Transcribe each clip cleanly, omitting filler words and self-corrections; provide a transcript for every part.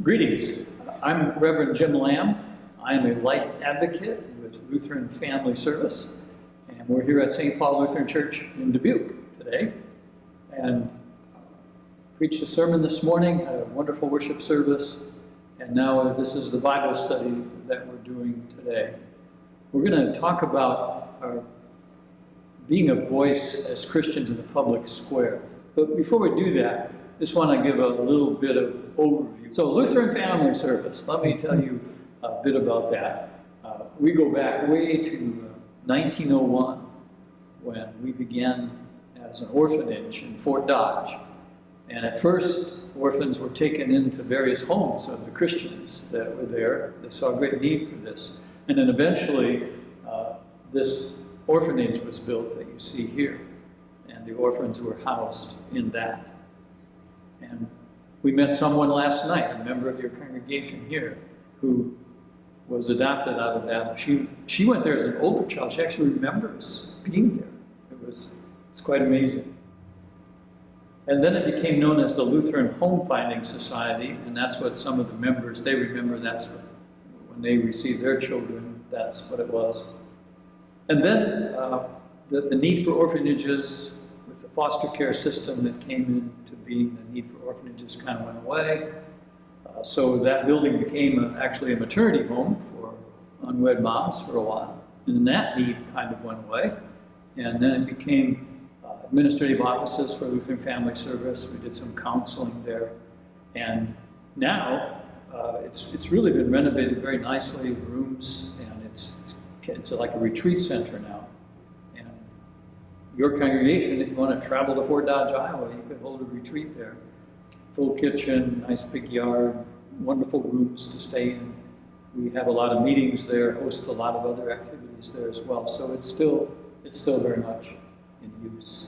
Greetings. I'm Reverend Jim Lamb. I am a life advocate with Lutheran Family Service, and we're here at St. Paul Lutheran Church in Dubuque today, and preached a sermon this morning, had a wonderful worship service, and now this is the Bible study that we're doing today. We're going to talk about our being a voice as Christians in the public square. But before we do that, I just want to give a little bit of overview. So Lutheran Family Service, let me tell you a bit about that. We go back way to 1901 when we began as an orphanage in Fort Dodge. And at first, orphans were taken into various homes of the Christians that were there. They saw a great need for this. And then eventually, this orphanage was built that you see here. And the orphans were housed in that. And we met someone last night, a member of your congregation here, who was adopted out of that. She went there as an older child. She actually remembers being there. It's quite amazing. And then it became known as the Lutheran Home Finding Society, and that's what some of the members, they remember that's what, when they received their children, that's what it was. And then the need for orphanages with the foster care system that came into being, the need for orphanages kind of went away. So that building became actually a maternity home for unwed moms for a while. And then that need kind of went away. And then it became administrative offices for Lutheran Family Service. We did some counseling there. And now it's really been renovated very nicely, rooms, and it's like a retreat center now. And your congregation, if you want to travel to Fort Dodge, Iowa, you could hold a retreat there. Full kitchen, nice big yard, wonderful rooms to stay in. We have a lot of meetings there, host a lot of other activities there as well. So it's still very much in use.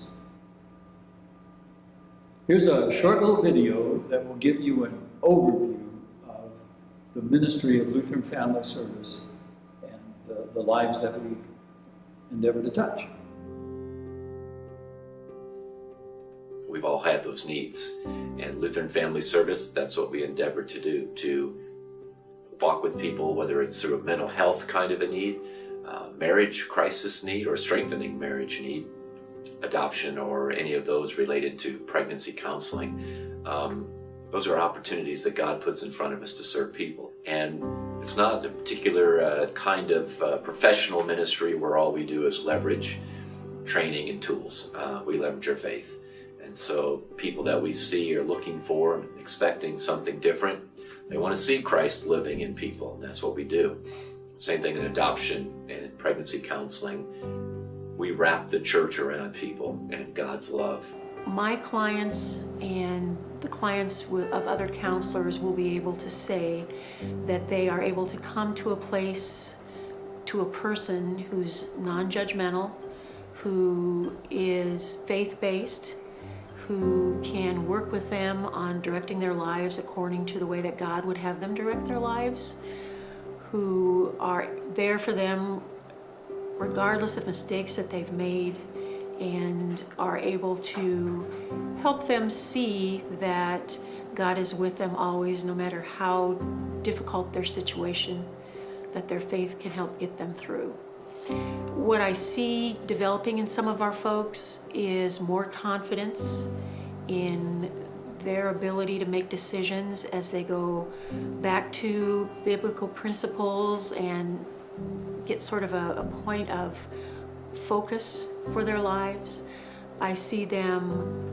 Here's a short little video that will give you an overview of the ministry of Lutheran Family Service and the lives that we endeavor to touch. We've all had those needs, and Lutheran Family Service, that's what we endeavor to do, to walk with people, whether it's through a mental health kind of a need, marriage crisis need, or strengthening marriage need, adoption, or any of those related to pregnancy counseling. Those are opportunities that God puts in front of us to serve people. And it's not a particular kind of professional ministry where all we do is leverage training and tools. We leverage our faith. And so people that we see are looking for and expecting something different. They want to see Christ living in people, and that's what we do. Same thing in adoption and in pregnancy counseling. We wrap the church around people and God's love. My clients and the clients of other counselors will be able to say that they are able to come to a place, to a person who's non-judgmental, who is faith-based, who can work with them on directing their lives according to the way that God would have them direct their lives, who are there for them regardless of mistakes that they've made, and are able to help them see that God is with them always, no matter how difficult their situation, that their faith can help get them through. What I see developing in some of our folks is more confidence in their ability to make decisions as they go back to biblical principles and get sort of a point of focus for their lives. I see them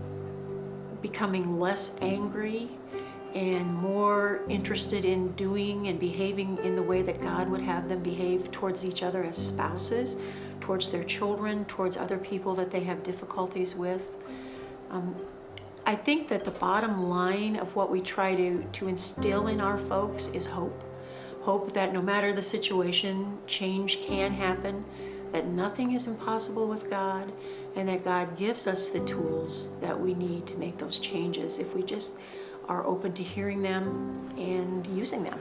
becoming less angry and more interested in doing and behaving in the way that God would have them behave towards each other as spouses, towards their children, towards other people that they have difficulties with. I think that the bottom line of what we try to instill in our folks is hope. Hope that no matter the situation, change can happen, that nothing is impossible with God, and that God gives us the tools that we need to make those changes if we just are open to hearing them and using them.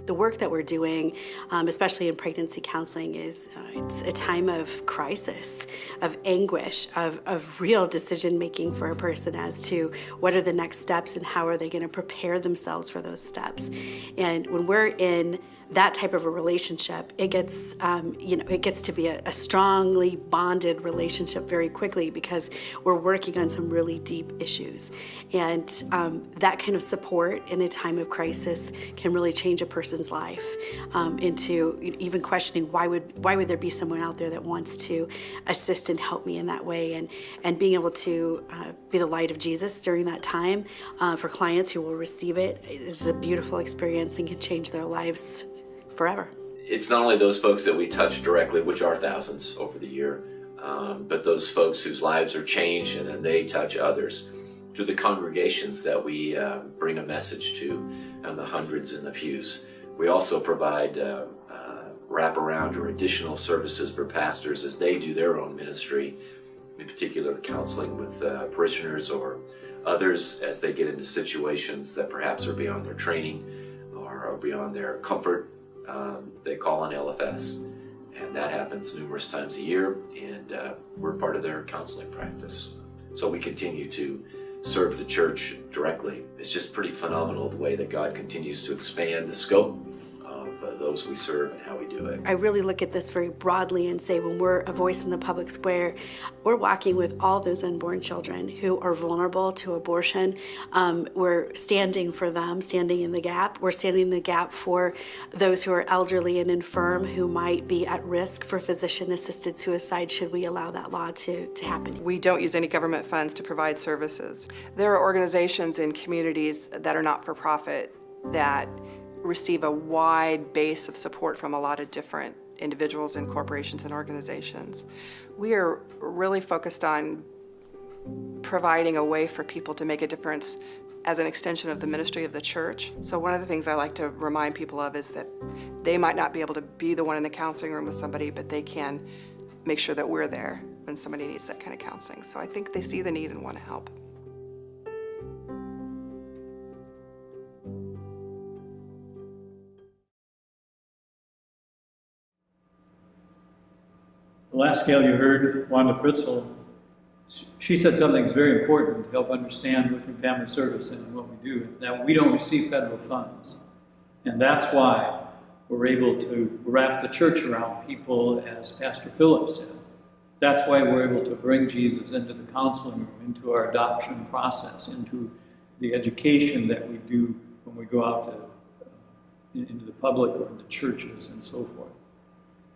The work that we're doing, especially in pregnancy counseling, is it's a time of crisis, of anguish, of real decision-making for a person as to what are the next steps and how are they going to prepare themselves for those steps. And when we're in that type of a relationship, it gets, it gets to be a strongly bonded relationship very quickly because we're working on some really deep issues. And that kind of support in a time of crisis can really change a person's life into even questioning why would there be someone out there that wants to assist and help me in that way, and being able to be the light of Jesus during that time for clients who will receive it is a beautiful experience and can change their lives forever. It's not only those folks that we touch directly, which are thousands over the year, but those folks whose lives are changed and then they touch others through the congregations that we bring a message to, and the hundreds in the pews. We also provide wraparound or additional services for pastors as they do their own ministry, in particular counseling with parishioners or others as they get into situations that perhaps are beyond their training or are beyond their comfort. They call on LFS, and that happens numerous times a year, and we're part of their counseling practice. So we continue to serve the church directly. It's just pretty phenomenal the way that God continues to expand the scope of those we serve and how we do it. I really look at this very broadly and say when we're a voice in the public square, we're walking with all those unborn children who are vulnerable to abortion. We're standing for them, standing in the gap. We're standing in the gap for those who are elderly and infirm who might be at risk for physician-assisted suicide should we allow that law to happen. We don't use any government funds to provide services. There are organizations in communities that are not-for-profit that receive a wide base of support from a lot of different individuals and corporations and organizations. We are really focused on providing a way for people to make a difference as an extension of the ministry of the church. So one of the things I like to remind people of is that they might not be able to be the one in the counseling room with somebody, but they can make sure that we're there when somebody needs that kind of counseling. So I think they see the need and want to help. The last gal you heard, Wanda Pritzel, she said something that's very important to help understand Lutheran Family Service and what we do, is that we don't receive federal funds. And that's why we're able to wrap the church around people, as Pastor Philip said. That's why we're able to bring Jesus into the counseling room, into our adoption process, into the education that we do when we go out into the public or into churches and so forth.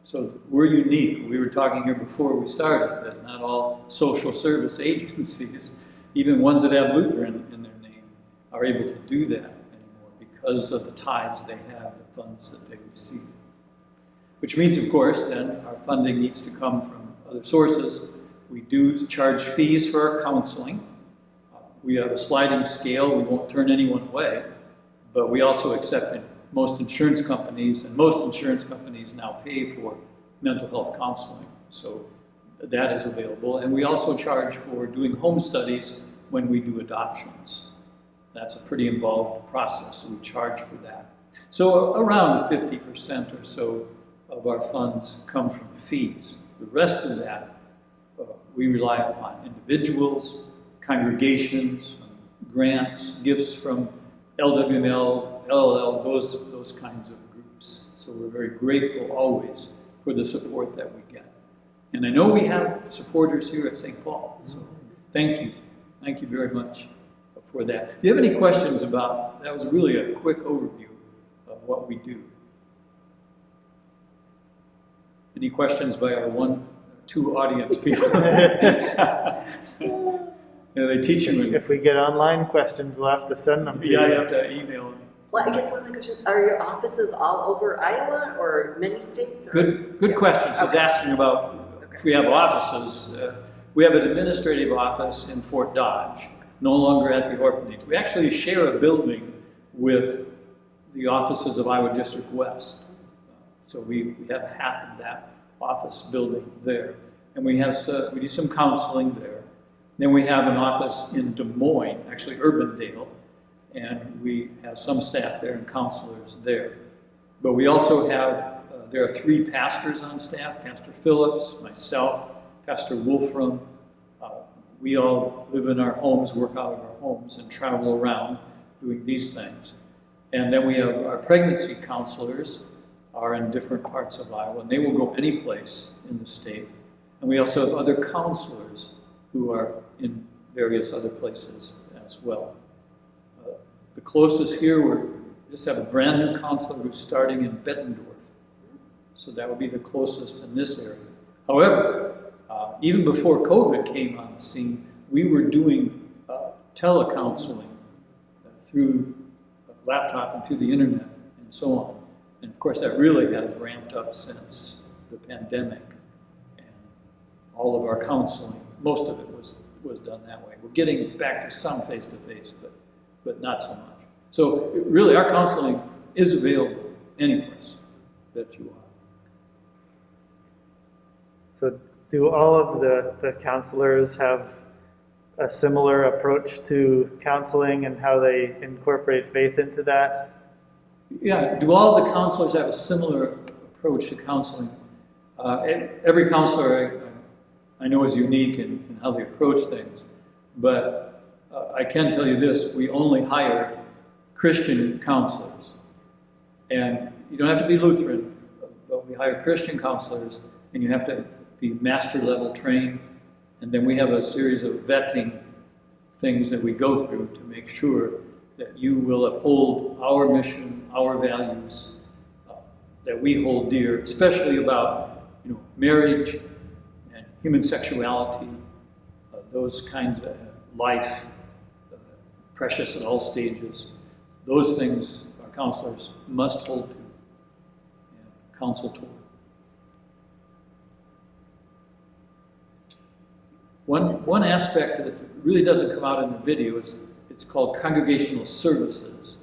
So we're unique. We were talking here before we started that not all social service agencies, even ones that have Lutheran in their name, are able to do that anymore because of the ties they have, the funds that they receive. Which means, of course, then our funding needs to come from other sources. We do charge fees for our counseling. We have a sliding scale. We won't turn anyone away, but we also accept most insurance companies, and most insurance companies now pay for mental health counseling. So that is available. And we also charge for doing home studies when we do adoptions. That's a pretty involved process, so we charge for that. So around 50% or so of our funds come from fees. The rest of that, we rely upon individuals, congregations, grants, gifts from LWML, LLL, those kinds of groups. So we're very grateful always for the support that we get. And I know we have supporters here at St. Paul, so thank you. Thank you very much for that. Do you have any questions about, that was really a quick overview of what we do. Any questions by our two audience people? They teach them. If we get online questions, we'll have to send them to you. Yeah, you have to email them. Well, I guess one of the questions, are your offices all over Iowa or many states? Or? Good question. She's asking about if we have offices. We have an administrative office in Fort Dodge, no longer at the orphanage. We actually share a building with the offices of Iowa District West. So we have half of that office building there. And we do some counseling there. Then we have an office in Des Moines, actually Urbandale, and we have some staff there and counselors there. But we also have, there are 3 pastors on staff, Pastor Phillips, myself, Pastor Wolfram. We all live in our homes, work out of our homes, and travel around doing these things. And then we have our pregnancy counselors are in different parts of Iowa, and they will go any place in the state. And we also have other counselors who are in various other places as well. The closest here, we just have a brand new counselor who's starting in Bettendorf. So that would be the closest in this area. However, even before COVID came on the scene, we were doing telecounseling through a laptop and through the internet and so on. And of course, that really has ramped up since the pandemic. And all of our counseling, most of it was done that way. We're getting back to some face-to-face, but not so much. So really, our counseling is available any place that you are. So do all of the counselors have a similar approach to counseling and how they incorporate faith into that? Yeah, do all the counselors have a similar approach to counseling? Every counselor I know is unique in how they approach things, but I can tell you this, we only hire Christian counselors. And you don't have to be Lutheran, but we hire Christian counselors, and you have to be master level trained, and then we have a series of vetting things that we go through to make sure that you will uphold our mission, our values that we hold dear, especially about marriage and human sexuality, those kinds of life, precious at all stages. Those things our counselors must hold to and counsel toward. One aspect that really doesn't come out in the video is it's called Congregational Services,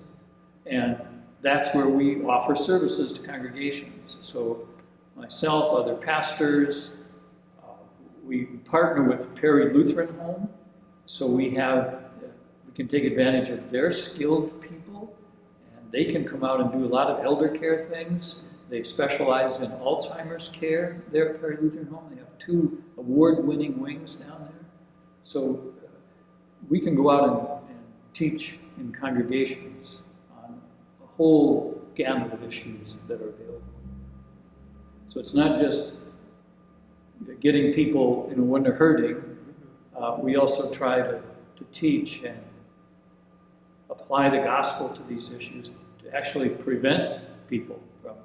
and that's where we offer services to congregations. So myself, other pastors, we partner with Perry Lutheran Home, so we can take advantage of their skilled people, and they can come out and do a lot of elder care things. They specialize in Alzheimer's care there at Perry Lutheran Home. They have 2 award-winning wings down there. So we can go out and teach in congregations on a whole gamut of issues that are available. So it's not just getting people when they're hurting. We also try to teach and apply the gospel to these issues to actually prevent people from.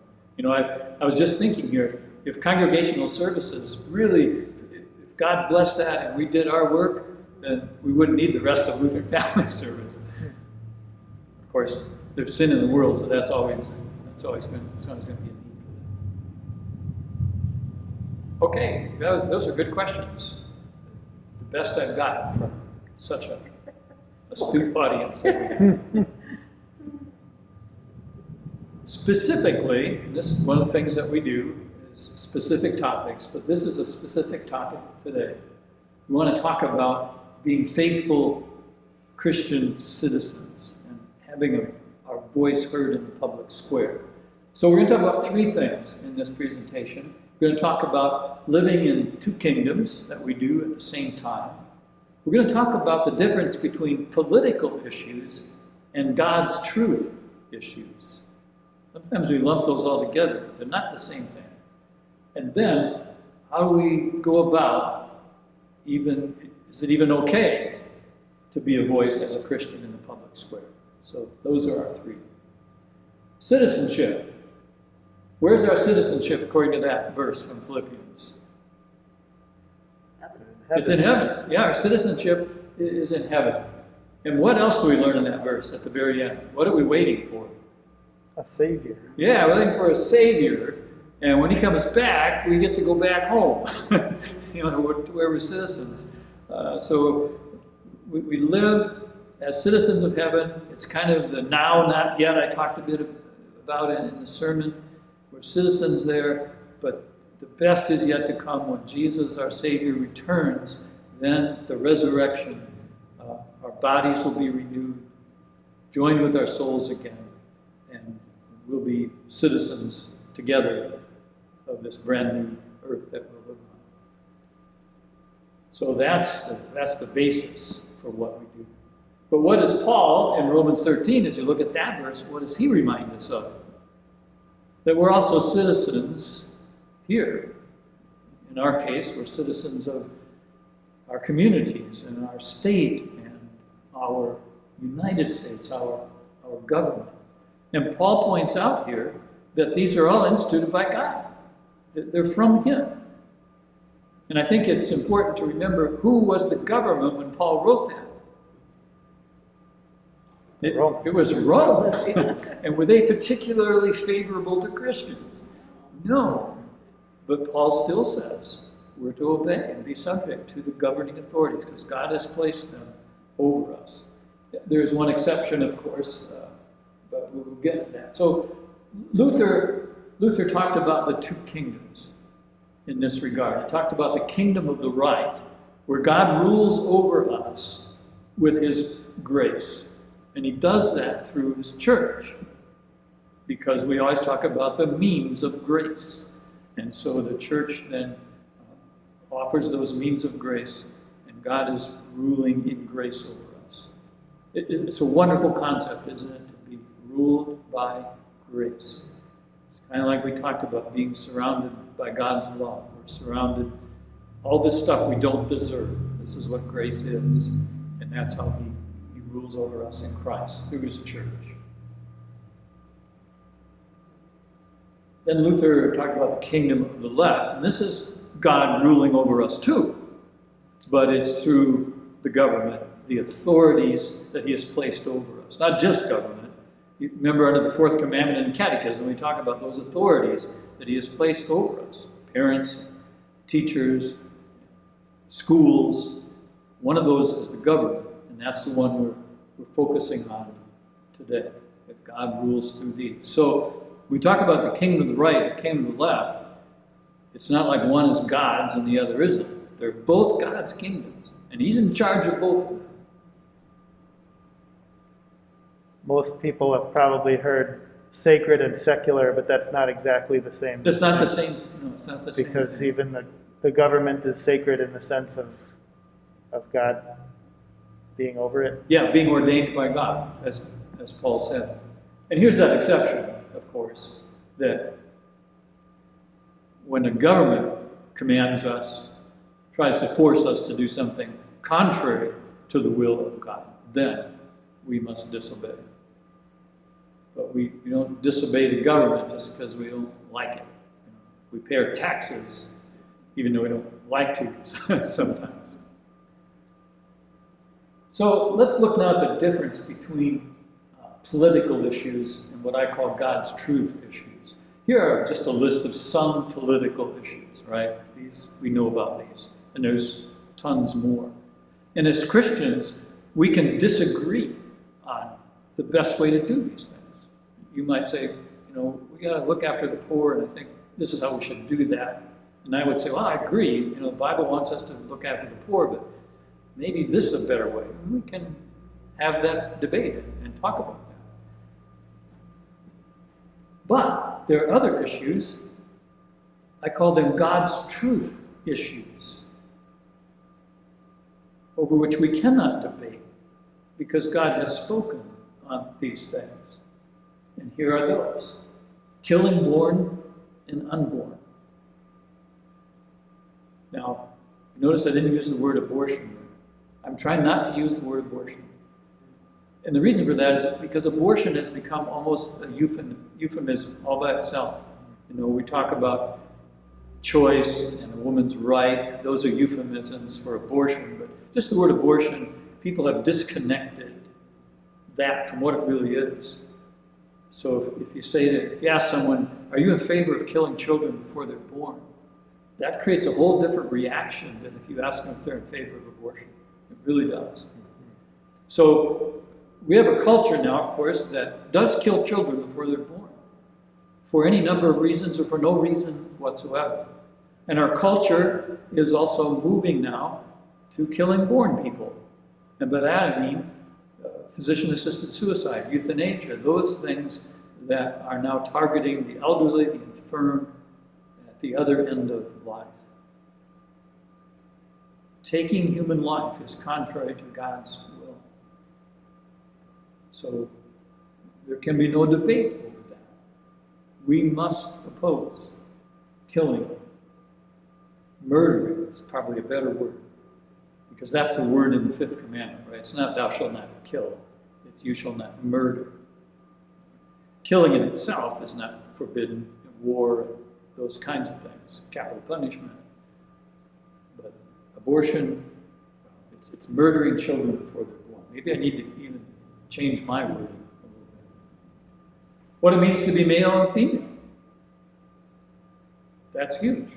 I was just thinking here, if Congregational Services really, if God blessed that and we did our work, then we wouldn't need the rest of Lutheran Family Service. Of course, there's sin in the world, so that's always going to be a need for that. Okay, those are good questions. The best I've gotten from such a astute audience. Specifically, this is one of the things that we do is specific topics, but this is a specific topic today. We want to talk about being faithful Christian citizens and having our voice heard in the public square. So we're going to talk about 3 things in this presentation. We're going to talk about living in 2 kingdoms that we do at the same time. We're going to talk about the difference between political issues and God's truth issues. Sometimes we lump those all together, but they're not the same thing. And then, how do we go about is it even okay to be a voice as a Christian in the public square? So those are our 3. Citizenship. Where's our citizenship according to that verse from Philippians? It's in heaven. Yeah, our citizenship is in heaven. And what else do we learn in that verse at the very end? What are we waiting for? A Savior. Yeah, we're waiting for a Savior. And when he comes back, we get to go back home, where we're citizens. So we live as citizens of heaven. It's kind of the now, not yet. I talked a bit about it in the sermon. We're citizens there, but the best is yet to come when Jesus, our Savior, returns. Then the resurrection, our bodies will be renewed, joined with our souls again, and we'll be citizens together of this brand new earth that we'll live on. So that's the basis for what we do. But what does Paul in Romans 13, as you look at that verse, what does he remind us of? That we're also citizens here. In our case, we're citizens of our communities and our state and our United States, our government. And Paul points out here that these are all instituted by God. They're from him. And I think it's important to remember who was the government when Paul wrote that. It was Rome. And were they particularly favorable to Christians? No. But Paul still says we're to obey and be subject to the governing authorities because God has placed them over us. There's one exception, of course, but we'll get to that. So Luther talked about the two kingdoms in this regard. He talked about the kingdom of the right, where God rules over us with his grace. And he does that through his church, because we always talk about the means of grace. And so the church then offers those means of grace, and God is ruling in grace over us. It's a wonderful concept, isn't it, to be ruled by grace. It's kind of like we talked about being surrounded by God's love. We're surrounded, all this stuff we don't deserve. This is what grace is, and that's how he rules over us in Christ through his church. Then Luther talked about the kingdom of the left, and this is God ruling over us too, but it's through the government, the authorities that he has placed over us. Not just government. You remember under the fourth commandment in Catechism, we talk about those authorities that he has placed over us. Parents, teachers, schools. One of those is the government, and that's the one we're focusing on today, that God rules through these. So we talk about the kingdom of the right, the kingdom of the left. It's not like one is God's and the other isn't. They're both God's kingdoms, and he's in charge of both of them. Most people have probably heard sacred and secular, but that's not exactly the same. It's not the same. No, it's not the same. Because thing. even the government is sacred in the sense of God being over it. Yeah, being ordained by God, as Paul said. And here's that exception, of course, that when the government commands us, tries to force us to do something contrary to the will of God, then we must disobey. But we don't disobey the government just because we don't like it. We pay our taxes even though we don't like to sometimes. So let's look now at the difference between political issues and what I call God's truth issues. Here are just a list of some political issues, right? We know about these, and there's tons more. And as Christians, we can disagree on the best way to do these things. You might say, we got to look after the poor, and I think this is how we should do that. And I would say, well, I agree. The Bible wants us to look after the poor, but maybe this is a better way. And we can have that debate and talk about that. But there are other issues. I call them God's truth issues, over which we cannot debate, because God has spoken on these things. And here are those: killing born and unborn. Now, notice I didn't use the word abortion. I'm trying not to use the word abortion. And the reason for that is because abortion has become almost a euphemism all by itself. We talk about choice and a woman's right. Those are euphemisms for abortion. But just the word abortion, people have disconnected that from what it really is. So if you ask someone, are you in favor of killing children before they're born? That creates a whole different reaction than if you ask them if they're in favor of abortion. It really does. So we have a culture now, of course, that does kill children before they're born, for any number of reasons or for no reason whatsoever. And our culture is also moving now to killing born people. And by that I mean physician-assisted suicide, euthanasia, those things that are now targeting the elderly, the infirm, at the other end of life. Taking human life is contrary to God's will. So there can be no debate over that. We must oppose killing. Murdering is probably a better word, because that's the word in the fifth commandment, right? It's not thou shalt not kill. It's you shall not murder. Killing in itself is not forbidden in war, those kinds of things, capital punishment. But abortion, it's murdering children before they're born. Maybe I need to even change my wording a little bit. What it means to be male and female. That's huge.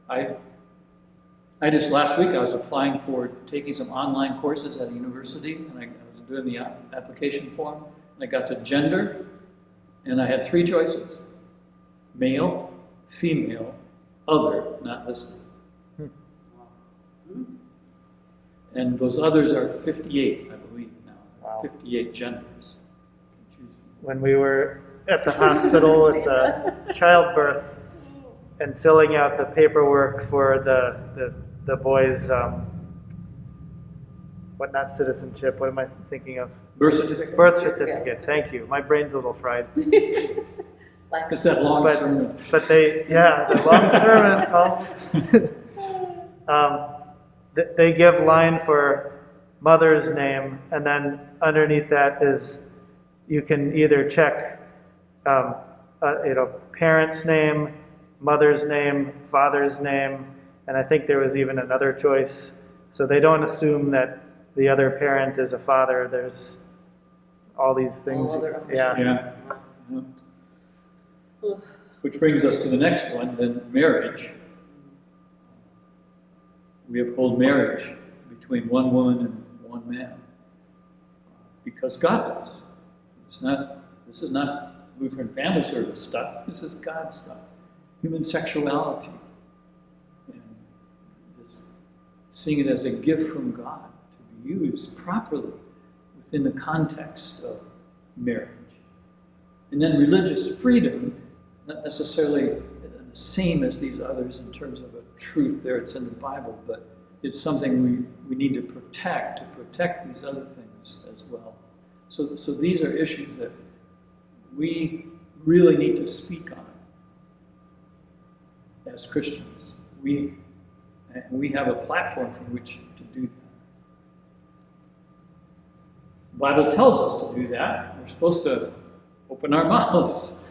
I just last week I was applying for taking some online courses at a university, and I was doing the application form, and I got to gender, and I had 3 choices: male, female, other, not listed. And those others are 58, I believe now. Wow. 58 genders. When we were at the hospital with the childbirth and filling out the paperwork for the boys, not citizenship, what am I thinking of? Birth certificate. Birth certificate, thank you. My brain's a little fried. It's that long sermon. But the long sermon. They give line for mother's name, and then underneath that is you can either check, parent's name, mother's name, father's name, and I think there was even another choice. So they don't assume that the other parent is a father. There's all these things. Yeah. Which brings us to the next one, then marriage. We uphold marriage between one woman and one man because God does. This is not Lutheran Family Service stuff. This is God stuff. Human sexuality. And this, seeing it as a gift from God to be used properly within the context of marriage. And then religious freedom, not necessarily the same as these others in terms of a truth there, it's in the Bible, but it's something we need to protect these other things as well. So these are issues that we really need to speak on as Christians. We have a platform from which to do that. The Bible tells us to do that. We're supposed to open our mouths.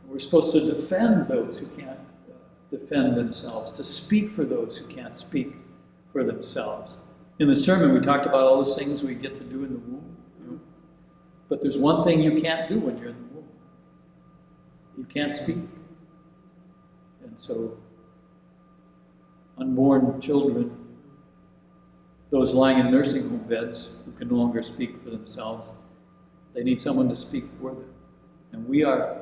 We're supposed to defend those who can't defend themselves, to speak for those who can't speak for themselves. In the sermon, we talked about all those things we get to do in the womb. But there's one thing you can't do when you're in the womb. You can't speak. And so, unborn children, those lying in nursing home beds who can no longer speak for themselves, they need someone to speak for them. And we are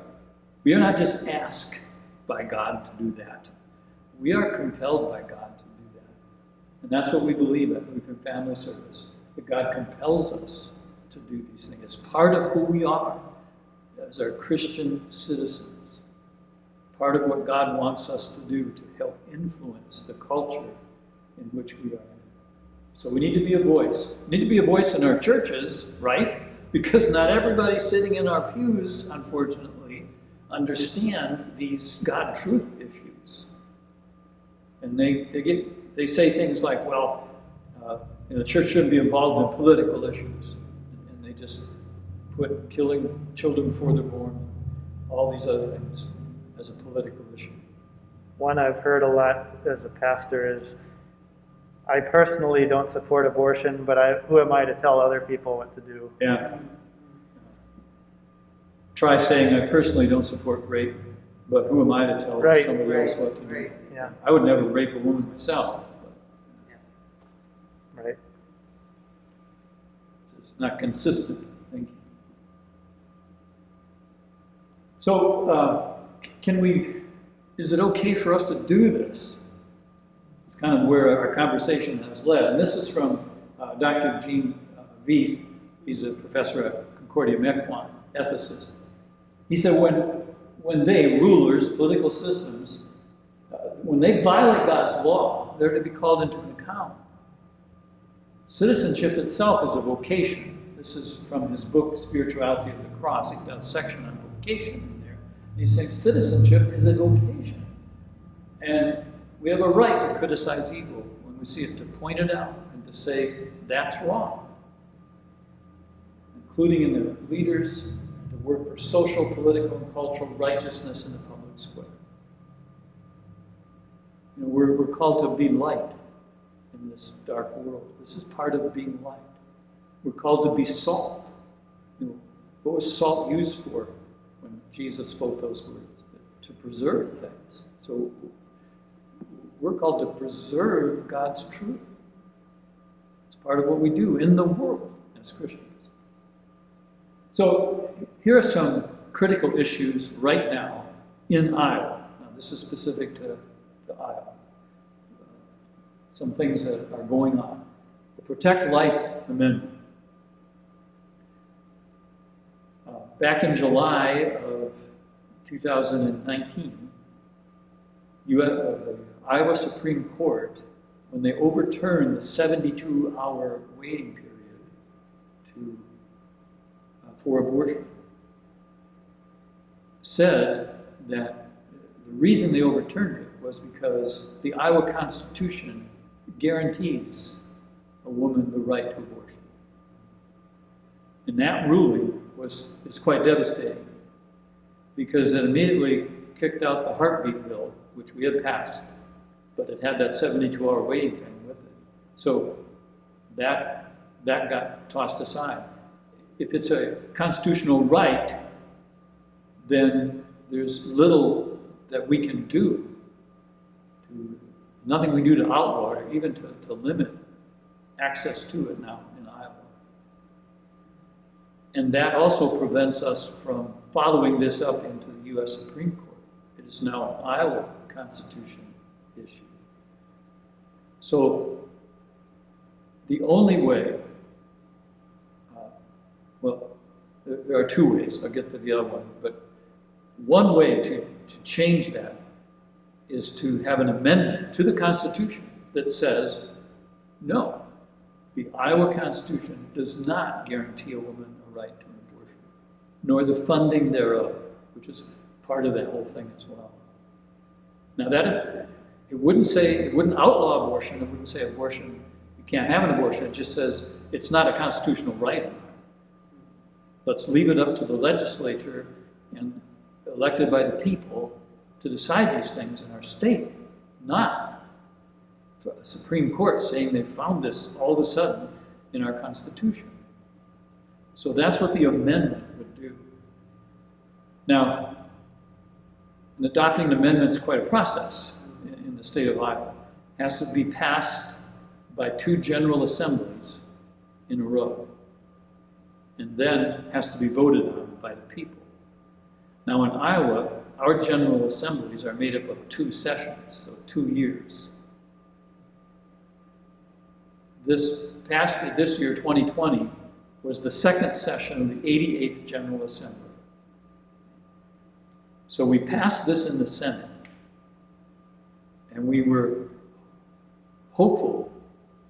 not just asked by God to do that. We are compelled by God to do that. And that's what we believe at Lutheran Family Service, that God compels us to do these things. It's part of who we are as our Christian citizens. Part of what God wants us to do to help influence the culture in which we are. So we need to be a voice. We need to be a voice in our churches, right? Because not everybody sitting in our pews, unfortunately, understand these God truth issues. And they say things like, well, the church shouldn't be involved in political issues. And they just put killing children before they're born, all these other things, as a political issue. One I've heard a lot as a pastor is, I personally don't support abortion, but who am I to tell other people what to do? Yeah. Try saying, I personally don't support rape, but who am I to tell somebody else what to do? Yeah. I would never rape a woman myself. But right. It's not consistent thinking. So, is it okay for us to do this? It's kind of where our conversation has led. And this is from Dr. Gene Veith. He's a professor at Concordia Mequon. ethicist. He said when they, rulers, political systems, when they violate God's law, they're to be called into an account. Citizenship itself is a vocation. This is from his book, Spirituality of the Cross. He's got a section on vocation in there. He's saying citizenship is a vocation. And we have a right to criticize evil when we see it, to point it out and to say that's wrong, including in the leaders, to work for social, political, and cultural righteousness in the public square. You know, we're called to be light in this dark world. This is part of being light. We're called to be salt. You know, what was salt used for when Jesus spoke those words? To preserve things. So we're called to preserve God's truth. It's part of what we do in the world as Christians. So here are some critical issues right now in Iowa. Now, this is specific to Iowa. Some things that are going on. The Protect Life Amendment. Back in July of 2019, the Iowa Supreme Court, when they overturned the 72-hour waiting period for abortion, said that the reason they overturned it was because the Iowa Constitution guarantees a woman the right to abortion. And that ruling is quite devastating, because it immediately kicked out the heartbeat bill, which we had passed, but it had that 72-hour waiting thing with it. So that got tossed aside. If it's a constitutional right, then there's little that we can do, nothing we do to outlaw it, or even to limit access to it now in Iowa. And that also prevents us from following this up into the U.S. Supreme Court. It is now an Iowa Constitution issue. So the only way, there are two ways. I'll get to the other one. But one way to change that is to have an amendment to the Constitution that says, no, the Iowa Constitution does not guarantee a woman a right to an abortion, nor the funding thereof, which is part of that whole thing as well. Now it wouldn't outlaw abortion, it wouldn't say abortion, you can't have an abortion, it just says it's not a constitutional right. Let's leave it up to the legislature and elected by the people to decide these things in our state, not a Supreme Court saying they found this all of a sudden in our Constitution. So that's what the amendment would do. Now, in adopting an amendment is quite a process in the state of Iowa. It has to be passed by 2 general assemblies in a row, and then has to be voted on by the people. Now in Iowa, our general assemblies are made up of 2 sessions, so 2 years. This year, 2020, was the 2nd session of the 88th General Assembly. So we passed this in the Senate, and we were hopeful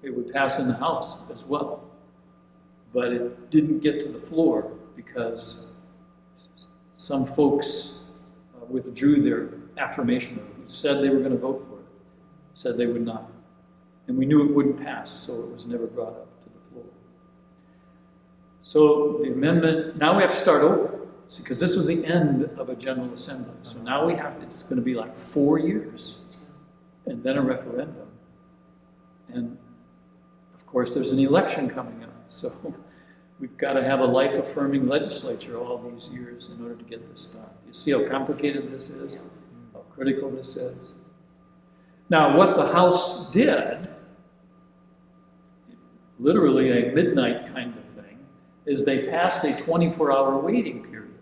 it would pass in the House as well. But it didn't get to the floor because some folks withdrew their affirmation of it, who said they were going to vote for it, said they would not. And we knew it wouldn't pass, so it was never brought up to the floor. So the amendment, now we have to start over, because this was the end of a General Assembly. So now it's going to be like 4 years, and then a referendum. And of course, there's an election coming up, so we've got to have a life-affirming legislature all these years in order to get this done. You see how complicated this is, how critical this is. Now, what the House did, literally a midnight kind of thing, is they passed a 24-hour waiting period,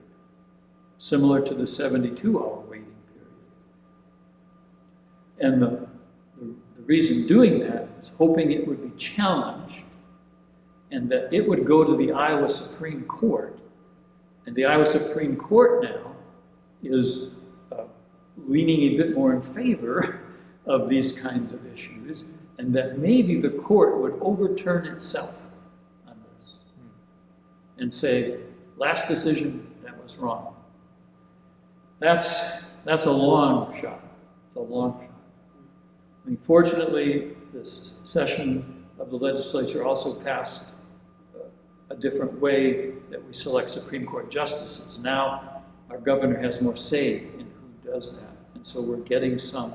similar to the 72-hour waiting period. And the reason doing that is hoping it would be challenged and that it would go to the Iowa Supreme Court And the Iowa Supreme Court now is leaning a bit more in favor of these kinds of issues, and that maybe the court would overturn itself on this and say, last decision, that was wrong. That's a long shot. It's a long shot. I mean, fortunately, this session of the legislature also passed a different way that we select Supreme Court justices. Now, our governor has more say in who does that. And so we're getting some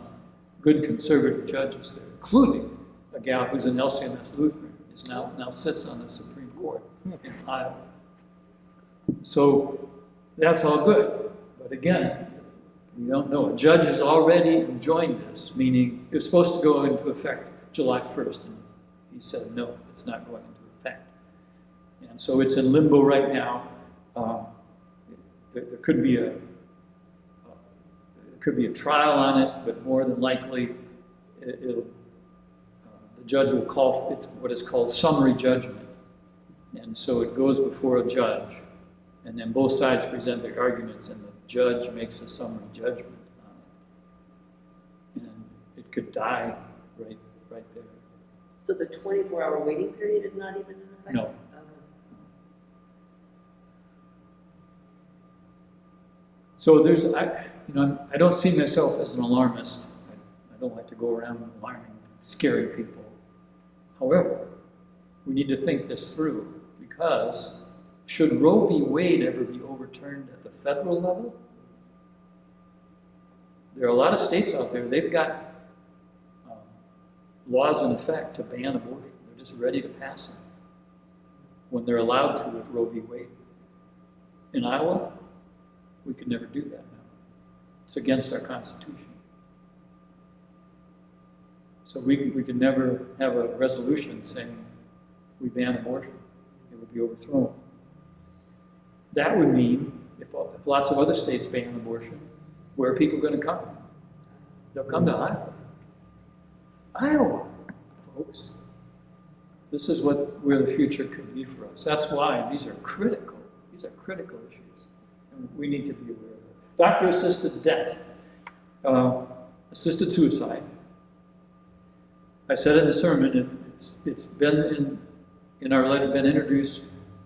good conservative judges there, including a gal who's an LCMS Lutheran, now sits on the Supreme Court in Iowa. So that's all good. But again, we don't know. A judge has already enjoined this, meaning it was supposed to go into effect July 1st, and he said, no, it's not going into effect. And so it's in limbo right now. There could be a trial on it, but more than likely, the judge will call, it's what is called summary judgment. And so it goes before a judge, and then both sides present their arguments, and the judge makes a summary judgment on it. And it could die right there. So the 24-hour waiting period is not even in effect? No. Okay. So there's, I don't see myself as an alarmist. I don't like to go around alarming, scaring people. However, we need to think this through, because should Roe v. Wade ever be overturned at the federal level, there are a lot of states out there, they've got laws in effect to ban abortion. They're just ready to pass them when they're allowed to with Roe v. Wade. In Iowa, we could never do that now. It's against our Constitution. So we could never have a resolution saying we ban abortion. It would be overthrown. That would mean, if lots of other states ban abortion, where are people going to come? They'll come to Iowa. Iowa, folks. This is where the future could be for us. That's why these are critical. These are critical issues, and we need to be aware of it. Doctor-assisted death, assisted suicide. I said in the sermon, it's been in our letter, been introduced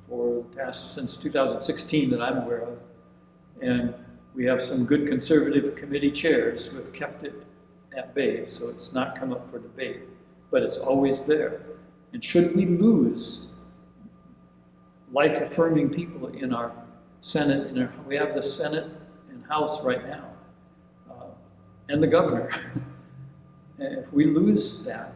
for the past, since 2016 that I'm aware of, and we have some good conservative committee chairs who have kept it at bay, so it's not come up for debate, but it's always there. And should we lose life-affirming people in our Senate, we have the Senate and House right now, and the governor. And if we lose that,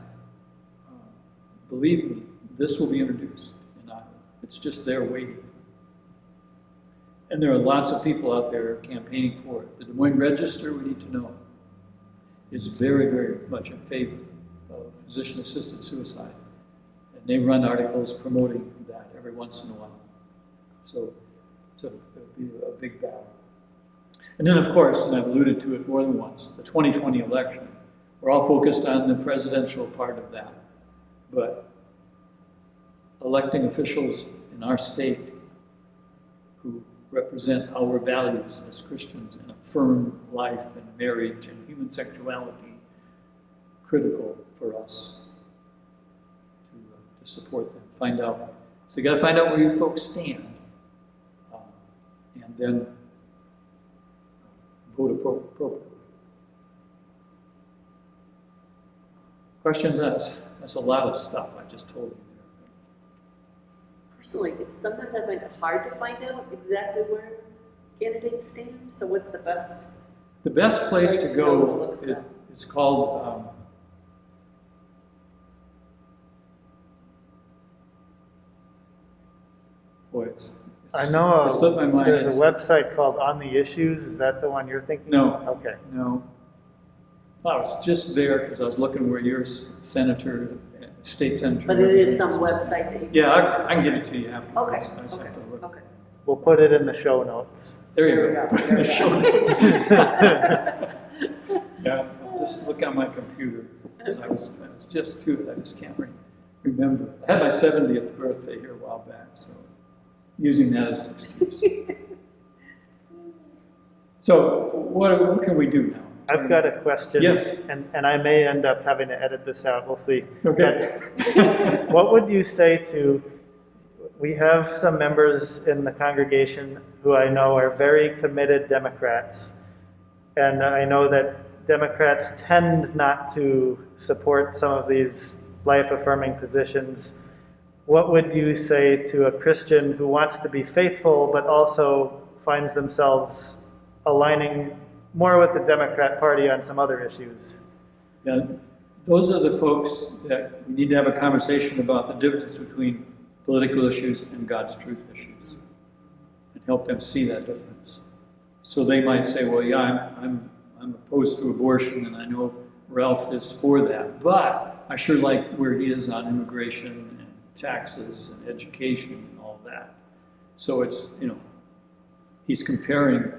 believe me, this will be introduced in Iowa. It's just there waiting. And there are lots of people out there campaigning for it. The Des Moines Register, we need to know, is very, very much in favor of physician-assisted suicide. And they run articles promoting that every once in a while. So it'll be a big battle. And then, of course, and I've alluded to it more than once, the 2020 election. We're all focused on the presidential part of that. But electing officials in our state who represent our values as Christians and affirm life and marriage and human sexuality, critical for us to support them, find out. So you got to find out where you folks stand, and then vote appropriately. Questions? That's a lot of stuff I just told you there. Personally, sometimes I find it hard to find out exactly where candidates stand. So what's the best? The best place to to go, look at? it's called, I know it slipped my mind. there's a website called On the Issues. Is that the one you're thinking No. of? Okay. No. I was just there because I was looking where your senator, state senator. But it is some website that you can. Yeah, I can give it to you afterwards. Okay, I just have to look. okay. We'll put it in the show notes. There you There we go. go. Put it in the show notes. Yeah, just look on my computer. Because I was just too, I just can't remember. I had my 70th birthday here a while back, so using that as an excuse. So what can we do now? I've got a question. Yes. And I may end up having to edit this out, we'll see. Okay. But what would you say to, we have some members in the congregation who I know are very committed Democrats. And I know that Democrats tend not to support some of these life-affirming positions. What would you say to a Christian who wants to be faithful but also finds themselves aligning more with the Democrat Party on some other issues? Yeah, those are the folks that we need to have a conversation about the difference between political issues and God's truth issues, and help them see that difference. So they might say, well, yeah, I'm opposed to abortion, and I know Ralph is for that, but I sure like where he is on immigration and taxes and education and all that. So it's, he's comparing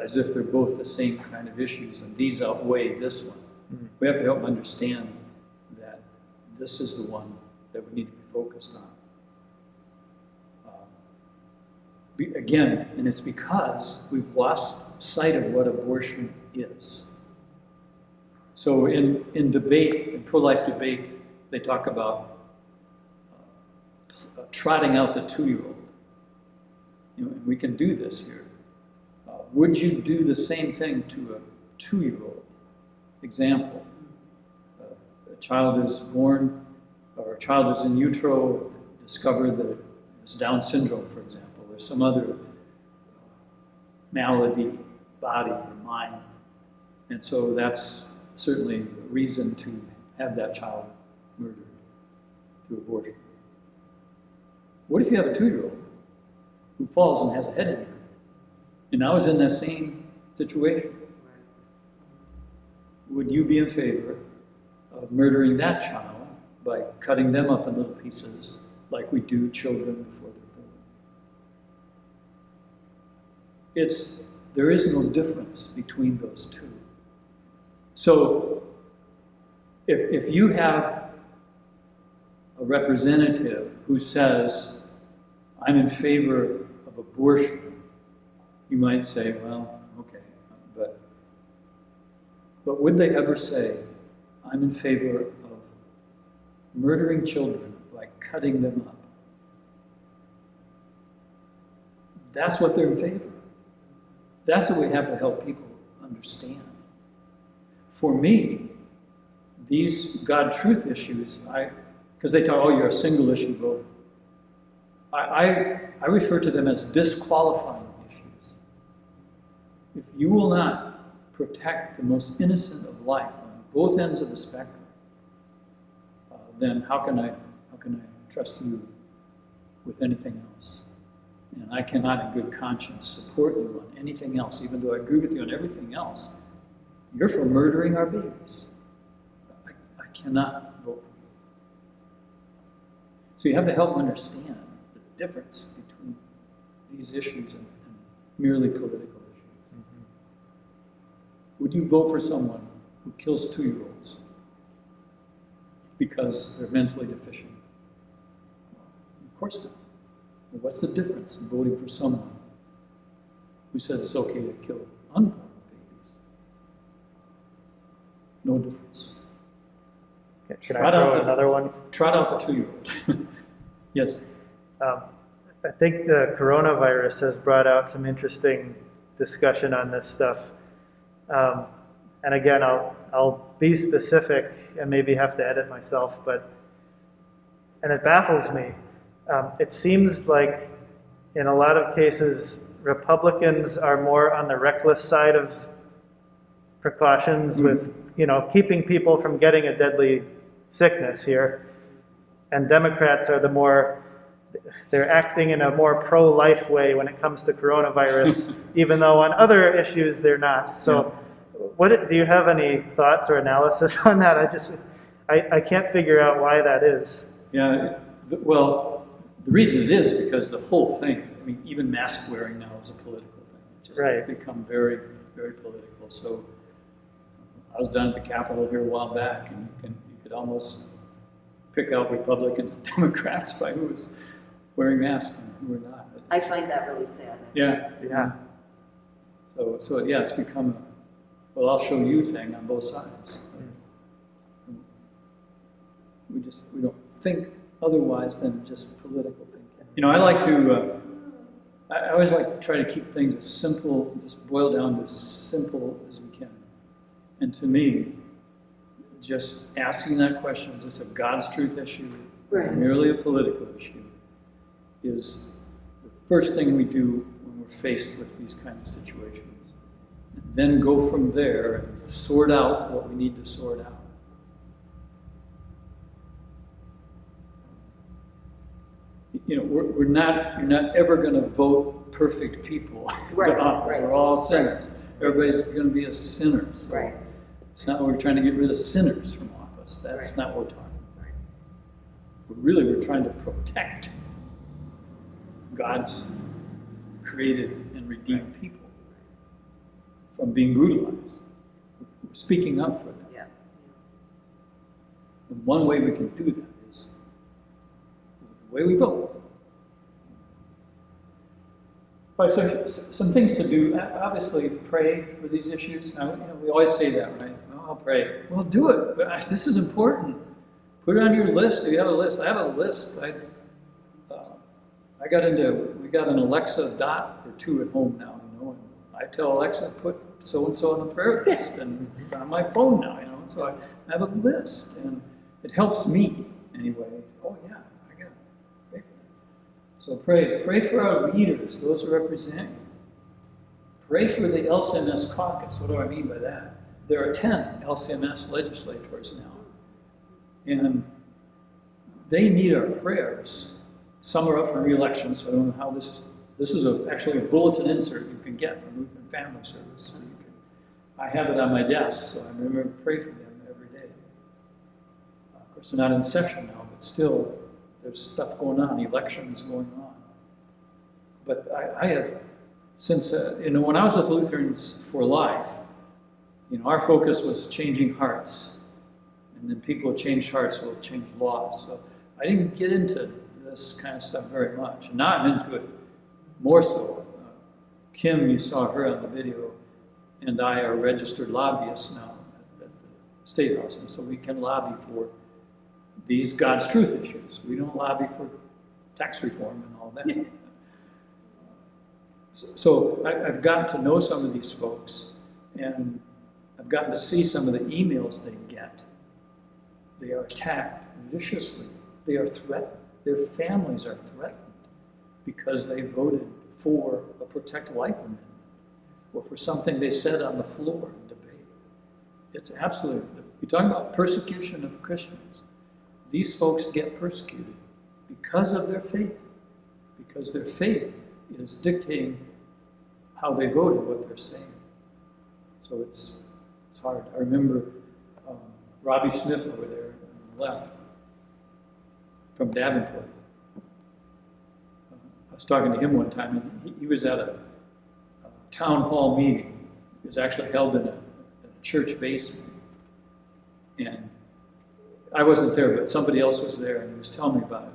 as if they're both the same kind of issues, and these outweigh this one. Mm-hmm. We have to help them understand that this is the one that we need to be focused on. Again, and it's because we've lost sight of what abortion is. So in debate, in pro-life debate, they talk about trotting out the 2-year-old. And we can do this here. Would you do the same thing to a 2-year-old? Example, a child is born, or a child is in utero, discover that it's Down syndrome, for example, or some other malady, body or mind. And so that's certainly a reason to have that child murdered through abortion. What if you have a 2-year-old who falls and has a head injury, and now is in that same situation? Would you be in favor of murdering that child by cutting them up in little pieces like we do children before they're born? There is no difference between those two. So if you have a representative who says, I'm in favor of abortion, you might say, well, okay, but would they ever say, I'm in favor of murdering children by cutting them up? That's what they're in favor of. That's what we have to help people understand. For me, these God truth issues, because they talk, oh, you're a single issue voter. I refer to them as disqualifying issues. If you will not protect the most innocent of life on both ends of the spectrum, then how can I trust you with anything else? And I cannot in good conscience support you on anything else, even though I agree with you on everything else. You're for murdering our babies. I cannot vote for you. So you have to help understand the difference between these issues and merely political issues. Mm-hmm. Would you vote for someone who kills 2-year-olds because they're mentally deficient? Of course not. Well, what's the difference in voting for someone who says it's okay to kill unborn babies? No difference. Can I throw another one? Trot out the 2-year-old. Yes. I think the coronavirus has brought out some interesting discussion on this stuff. And again, I'll be specific and maybe have to edit myself, and it baffles me. It seems like in a lot of cases, Republicans are more on the reckless side of precautions with, keeping people from getting a deadly sickness here. And Democrats are they're acting in a more pro-life way when it comes to coronavirus, even though on other issues they're not. So do you have any thoughts or analysis on that? I can't figure out why that is. Yeah, well, the reason it is because the whole thing, even mask wearing now is a political thing. It's just become very, very political. So I was down at the Capitol here a while back, and you could almost pick out Republicans and Democrats by who was wearing masks and who were not. I find that really sad. Yeah. So yeah, it's become a, well, I'll show you thing on both sides. We don't think otherwise than just political thinking. You know, I like to, I always like to try to keep things as simple, just boil down to as simple as we can. And to me, just asking that question, is this a God's truth issue, or merely a political issue, is the first thing we do when we're faced with these kinds of situations. And then go from there and sort out what we need to sort out. You know, you're not ever going to vote perfect people. Right, We're all sinners. Everybody's going to be a sinner. So Right. it's not that we're trying to get rid of sinners from office. That's not what we're talking about. But really, we're trying to protect God's created and redeemed people from being brutalized. We're speaking up for them. Yeah. And one way we can do that is the way we vote. Right, so some things to do. Obviously, pray for these issues. Now, you know, we always say that, right? Oh, I'll pray. Well, do it. But this is important. Put it on your list. If you have a list, I have a list. We got an Alexa dot or two at home now, you know, and I tell Alexa, put so-and-so on the prayer list, and it's on my phone now, you know, and so I have a list, and it helps me anyway. Oh yeah, I got to pray for that. So pray for our leaders, those who represent you. Pray for the LCMS caucus. What do I mean by that? There are 10 LCMS legislators now, and they need our prayers. Some are up for re-election, so I don't know how this is actually a bulletin insert you can get from Lutheran Family Service. So I have it on my desk, so I remember to pray for them every day. Of course, they're not in session now, but still, there's stuff going on, elections going on. But I have, since, when I was with Lutherans for Life, you know, our focus was changing hearts. And then people who change hearts will change laws. So I didn't get into this kind of stuff very much. And now I'm into it more so. Kim, you saw her on the video, and I are registered lobbyists now at the State House. And so we can lobby for these God's truth issues. We don't lobby for tax reform and all that. So I've gotten to know some of these folks, and I've gotten to see some of the emails they get. They are attacked viciously. They are threatened. Their families are threatened because they voted for a Protect Life Amendment or for something they said on the floor in debate. It's absolutely, you're talking about persecution of Christians. These folks get persecuted because of their faith, because their faith is dictating how they voted, what they're saying. So it's hard. I remember Robbie Smith over there on the left, from Davenport. I was talking to him one time, and he was at a town hall meeting. It was actually held in a church basement. And I wasn't there, but somebody else was there, and he was telling me about it.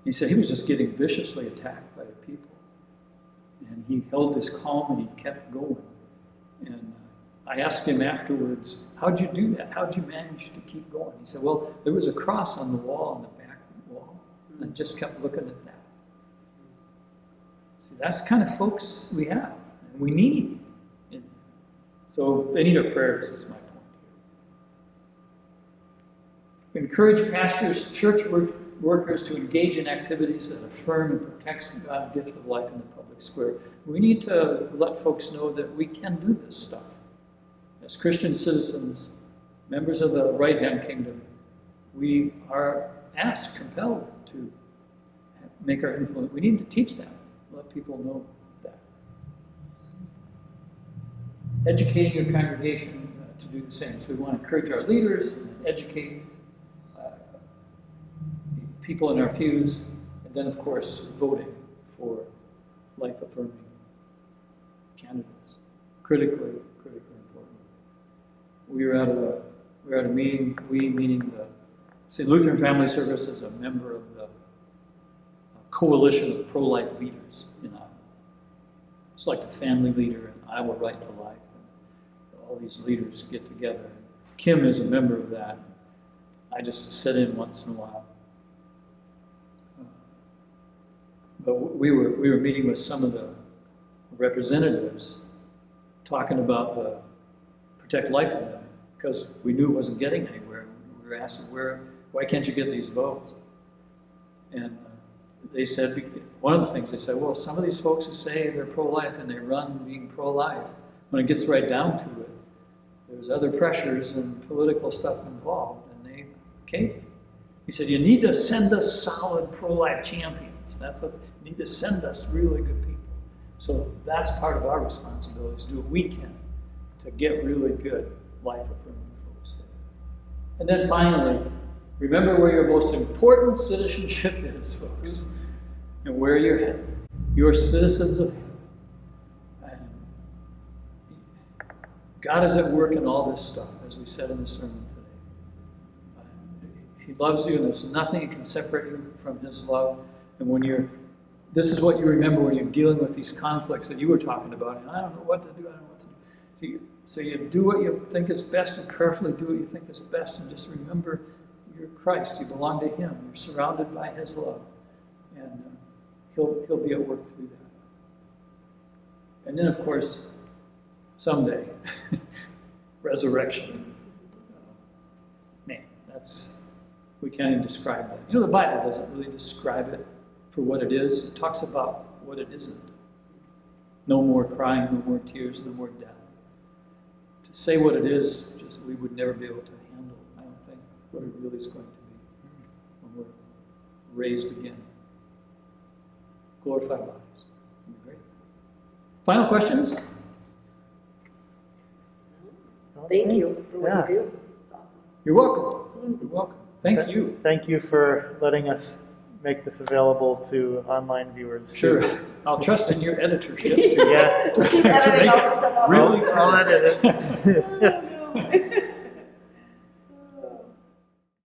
He said he was just getting viciously attacked by the people. And he held his calm, and he kept going. And I asked him afterwards, how'd you do that? How'd you manage to keep going? He said, well, there was a cross on the wall, on the back wall, and I just kept looking at that. See, that's the kind of folks we have, and we need. And so they need our prayers, is my point here. Encourage pastors, church workers to engage in activities that affirm and protect God's gift of life in the public square. We need to let folks know that we can do this stuff. As Christian citizens, members of the right-hand kingdom, we are asked, compelled to make our influence. We need to teach that, let people know that. Educating your congregation to do the same. So we want to encourage our leaders and educate people in our pews, and then, of course, voting for life-affirming candidates. Critically important. We were at a meeting, meaning the St. Lutheran Family Service is a member of the coalition of pro-life leaders in Iowa. It's like the family leader in Iowa Right to Life. And all these leaders get together. Kim is a member of that. I just sit in once in a while. But we were meeting with some of the representatives talking about the Protect Life Amendment because we knew it wasn't getting anywhere. We were asking, why can't you get these votes? And they said, one of the things they said, well, some of these folks who say they're pro-life and they run being pro-life, when it gets right down to it, there's other pressures and political stuff involved, and they cave. He said, you need to send us solid pro-life champions. That's what you need to send us really good people. So that's part of our responsibility, is do what we can to get really good life-affirming folks there. And then finally, remember where your most important citizenship is, folks, and where you're headed. You're citizens of heaven. And God is at work in all this stuff, as we said in the sermon today. He loves you, and there's nothing that can separate you from His love. And when this is what you remember when you're dealing with these conflicts that you were talking about. And I don't know what to do, I don't know what to do. So you do what you think is best, and prayerfully do what you think is best, and just remember you're Christ, you belong to Him, you're surrounded by His love, and He'll be at work through that. And then, of course, someday, resurrection. Man, we can't even describe that. You know, the Bible doesn't really describe it for what it is. It talks about what it isn't. No more crying, no more tears, no more death. To say what it is, just we would never be able to handle, I don't think, what it really is going to be when we're raised again. Glorified bodies. It'll be great. Final questions? Thank you for what you do. It's awesome. You're welcome. You're welcome. Thank you. Thank you for letting us make this available to online viewers. Sure. I'll trust in your editorship Yeah. to make it really I'll edit it.